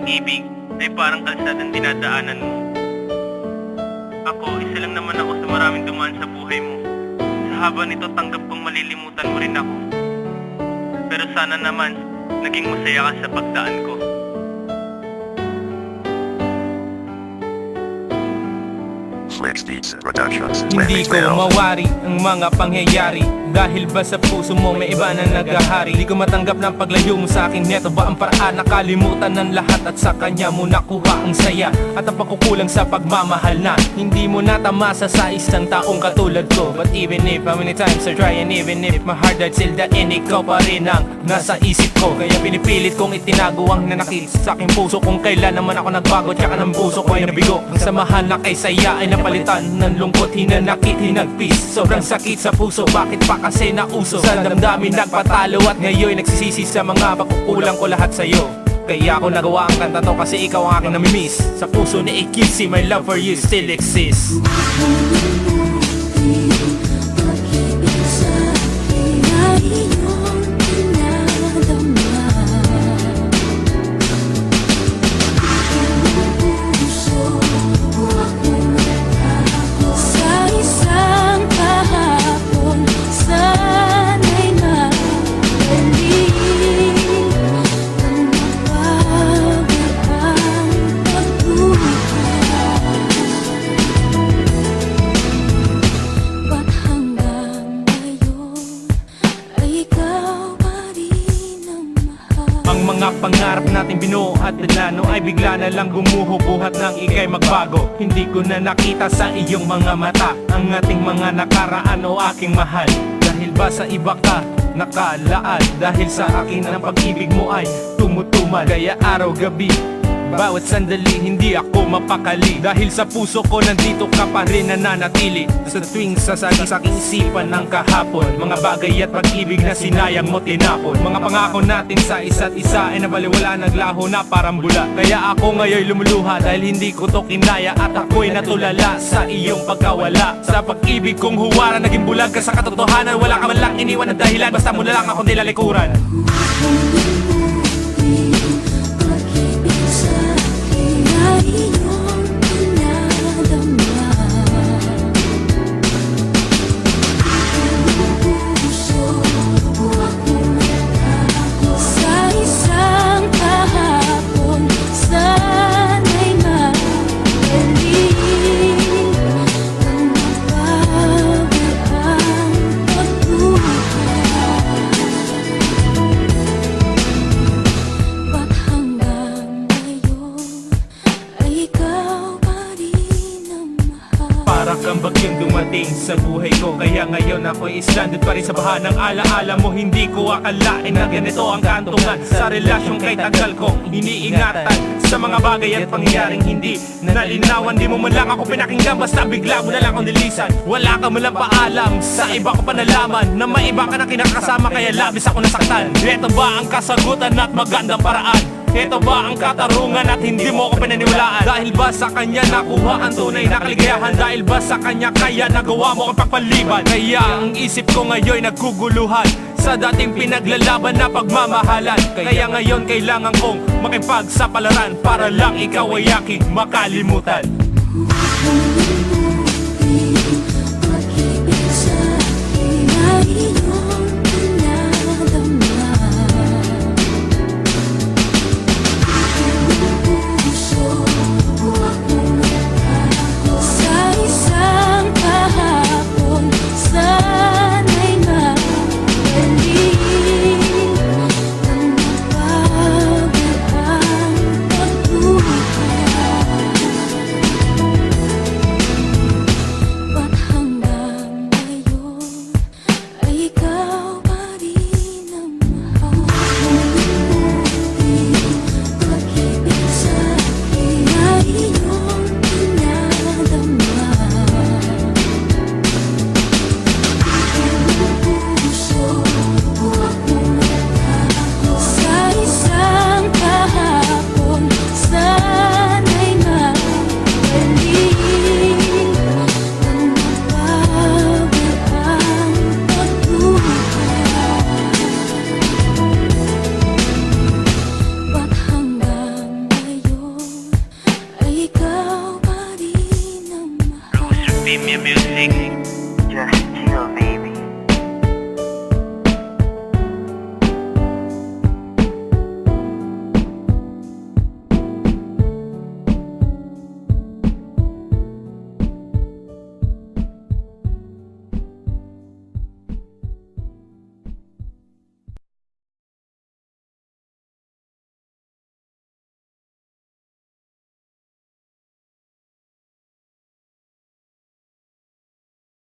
pag-ibig ay parang kalsadang dinadaanan mo. Ako, isa lang naman ako sa maraming dumaan sa buhay mo. Sa haba nito, tanggap kong malilimutan mo rin ako. Pero sana naman, naging masaya ka sa pagdaan ko. Hindi ko mawari ang mga pangyayari dahil ba sa puso mo may iba na naghahari. Di ko matanggap ng paglayo mo sa akin. Neto ba ang paraan? Nakalimutan ng lahat at sa kanya mo nakuha ang saya at ang pagkukulang sa pagmamahal na hindi mo natamasa sa isang taong katulad ko. But even if how many times I try and even if my heart died still dain, ikaw pa rin ang nasa isip ko. Kaya pinipilit kong itinago ang nanakit sa aking puso. Kung kailan naman ako nagbago tsaka ng puso ko ay nabigo. Ang samahan na kay saya ay napalitan ng lungkot, hinanakit, hinagpis. Sobrang sakit sa puso, bakit pa kasi nauso? Sa damdamin nagpatalo at ngayon nagsisisi sa mga pagkukulang ko lahat sa'yo. Kaya ako nagawa ang kanta to kasi ikaw ang aking namimiss. Sa puso ni Ikisi, my love for you still exists. Mga pangarap natin binuo at plano ay bigla na lang gumuho buhat ng ikay magbago. Hindi ko na nakita sa iyong mga mata ang ating mga nakaraan o aking mahal. Dahil ba sa iba ka nakalaan? Dahil sa akin ang pag-ibig mo ay tumutumal. Kaya araw-gabi bawat sandali hindi ako mapakali. Dahil sa puso ko nandito ka pa rin nananatili. Sa tuwing sasagi sa aking isipan ng kahapon, mga bagay at pag-ibig na sinayang mo tinapon. Mga pangako natin sa isa't isa ay nabaliwala, naglaho na parang bula. Kaya ako ngayon lumuluha dahil hindi ko to kinaya at ako'y natulala sa iyong pagkawala. Sa pag-ibig kong huwara naging bulag ka sa katotohanan. Wala ka man lang iniwan na dahilan, basta mo na lang akong nilalikuran. Para kang bagyong dumating sa buhay ko. Kaya ngayon ako'y stranded pa rin sa baha ng alaala mo. Hindi ko akalain na ganito ang kantungan sa relasyon kay tagal kong iniingatan. Sa mga bagay at pangyayaring hindi nalinawan. Di mo man lang ako pinakinggan, basta bigla mo na lang akong nilisan. Wala ka man lang paalam, sa iba ko pa nalaman na may iba ka na kinakasama kaya labis ako nasaktan. Ito ba ang kasagutan at magandang paraan? Ito ba ang katarungan at hindi mo ko pinaniwalaan? Dahil ba sa kanya nakuha ang tunay na kaligayahan? Dahil ba sa kanya kaya nagawa mo ang pagpaliban? Kaya ang isip ko ngayon naguguluhan sa dating pinaglalaban na pagmamahalan. Kaya ngayon kailangan kong makipagsapalaran para lang ikaw ay aking makalimutan. Vimeo Music. Just chill.